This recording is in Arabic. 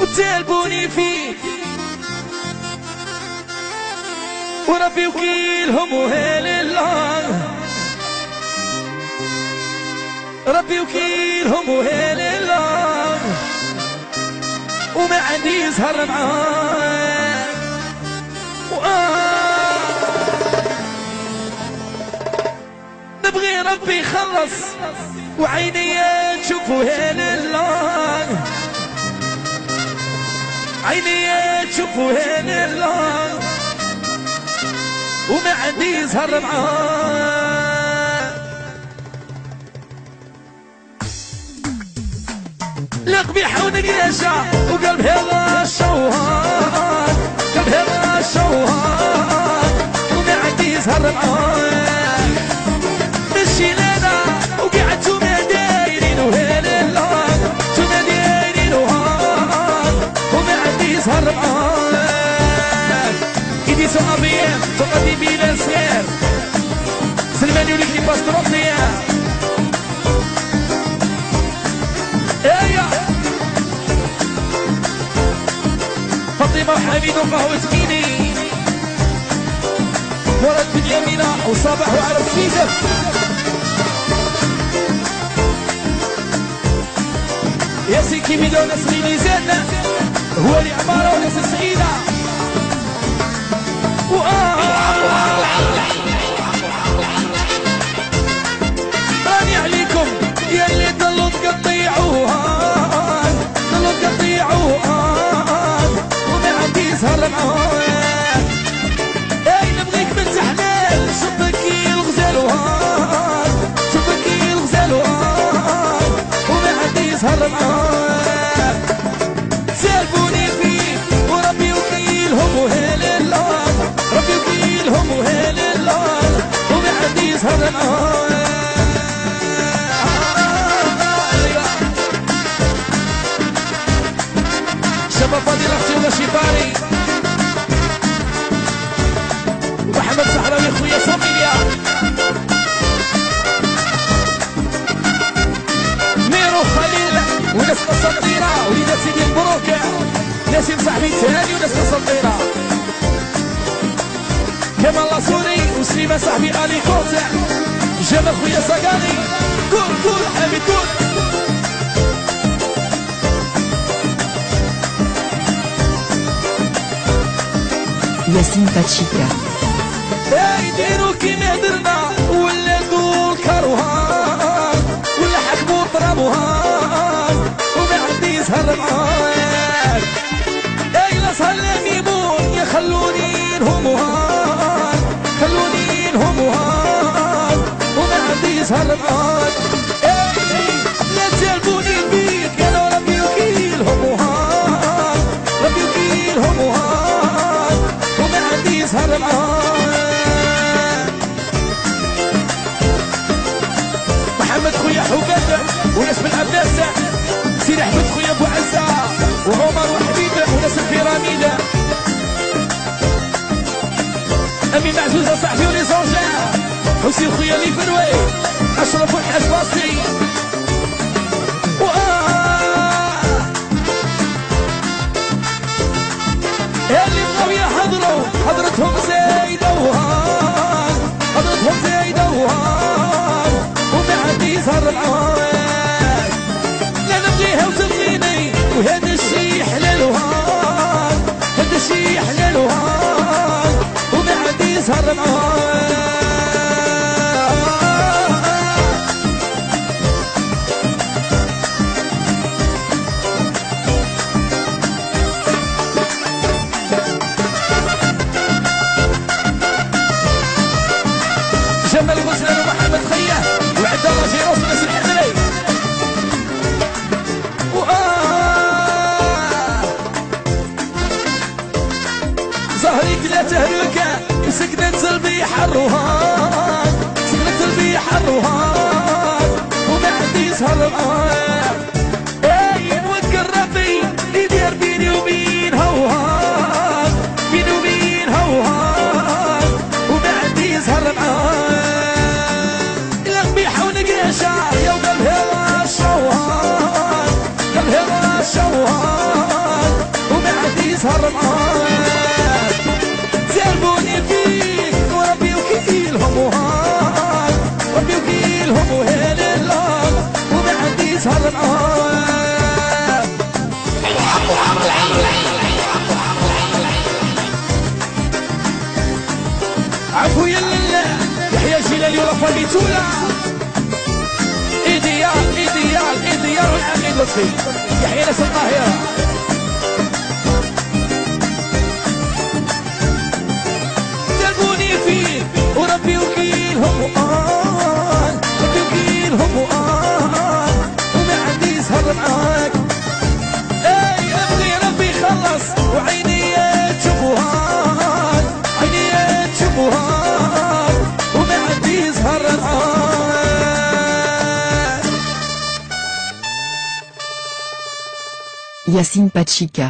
وتالبوني فيه وربي وكيلهم وهيل الله، ربي وكيلهم وهيل الله، وما عندي زهر معاه نبغي ربي يخلص وعيني تشوف وهيل الله، عيني تشوف وهيل الله، وما عندي زهر معاه. القبيحة ونقيشة وقلب هذا الشوهان، قلب هذا الشوهان، وما عندي زهر معاه. مشي لنا وقعدتو ما دايرين وهيل الله، تو ما دايرين وهان، وما عندي زهر معاه. إيدي صعبين تقضي بلا سير سلماني وليك لي باستروطيا فاطمة وحميد وقهوة كيني ورا الدنيا مينا وصباح وعلى السيدة يا سيكي ميدا وناس اللي زادنا هو اللي عمارة وناس السعيدة راني عليكم يا اللي ضلوا تقطيعوها، ضلوا تقطيعوها وما عندي زهر معاك. اي نبغيك من زحلال شبكي الغزال وهان، شبكي الغزال وهان، وما عندي زهر معاك. سالبوني فيه وربي وكيلهم وهيل الله، ربي وكيلهم وهيل الله، وما عندي زهر معاك. شباب فاضل اختي ولا شيطاني ومحمد صحراوي خويا صوميليا ميرو خليل وناس قسنطيرة وليدات سيدي مبروك، ناسم صاحبي تهاني وناس قسنطيرة، كمال لاسوري وسليمة صاحبي الي كوتع، جمال خويا صقاني، قول قول حبيبي قول. ياسين باتشيكا يديروا كيما درنا ولا دول كروهان ولا حكموا طربوهان وما عندي زهر معاك. لا صار يمون يخلوني نهموهان، خلوني نهموهان وما عندي زهر معاك. لا تسالبوني بيك قالوا ربي وكيلهم وهان، ربي وكيلهم وهان وما عندي زهر معاك. محمد خويا حباب وناس من عباسة، سيدي احمد خويا ابو عزة وعمر وحبيب وناس البيراميدة، امي معزوزة صاحبي ولي زوجة، حسين خويا لي فروي، اشرف والحاج باصي اللي بغاو يحضروا حضرتهم زايدة وهان، حضرتهم زايدة وهان وما عندي زهر معاك. لا نبغيها وتبغيني وهذا الشي حلال وهان، هذا الشي حلال وهان وما عندي زهر معاك. جمال غزلان ومحمد خياه وعبد الله جيروس وناس الحمري زهري لا تهلكه وسكنت البيح الرهان، سكنت البيح الرهان وما عندي زهر معاك. نوكل ربي يدير بيني وبين هوهان، بيني وبين هوهان وما عندي زهر معاك. يا قلب هوا الشوهان، قلب هوا الشوهان راسي يحيى ناس القاهرة. دربوني فيه وربي وكيلهم ربي وكيلهم وما عندي سهر معاك. اي ابني ربي خلص وعيني تشوفوها عيني تشوفوها وما عندي سهر معاك. Yacine Pachika.